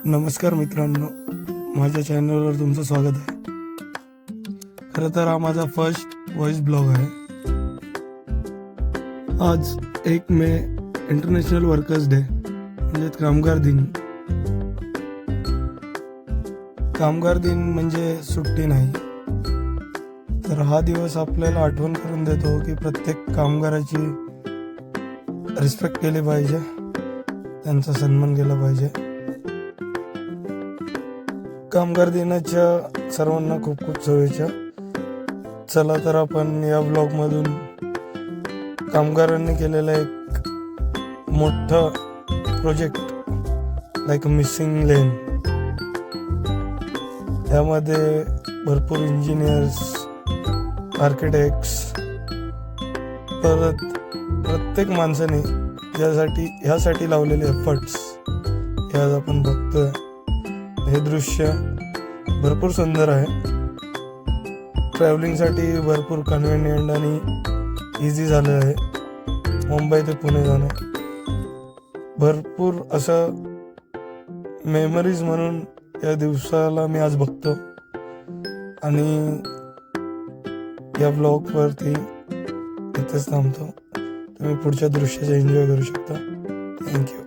नमस्कार मित्रांनो, माझ्या चॅनलवर तुमचं स्वागत आहे. खरं तर हा माझा फर्स्ट व्हॉइस ब्लॉग आहे. आज 1 मे इंटरनॅशनल वर्कर्स डे म्हणजे कामगार दिन. कामगार दिन म्हणजे सुट्टी नाही, तर हा दिवस आपल्याला आठवण करून देतो की प्रत्येक कामगाराची रिस्पेक्ट केली पाहिजे, त्यांचा सन्मान केला पाहिजे. कामगार दिनाच्या सर्वांना खूप खूप शुभेच्छा. चला तर आपण या ब्लॉगमधून कामगारांनी केलेला एक मोठा प्रोजेक्ट लाईक मिसिंग लेन, यामध्ये भरपूर इंजिनियर्स, आर्किटेक्ट्स, परत प्रत्येक माणसाने ह्यासाठी लावलेले एफर्ट्स हे आज आपण बघतोय. हे दृश्य भरपूर सुंदर आहे. ट्रॅव्हलिंगसाठी भरपूर कन्व्हिनियंट आणि इझी झालं आहे. मुंबई ते पुणे जाणं भरपूर असं मेमरीज म्हणून या दिवसाला मी आज बघतो. आणि या ब्लॉगवरती इथेच थांबतो. तुम्ही पुढच्या दृश्याचा एन्जॉय करू शकता. थँक्यू.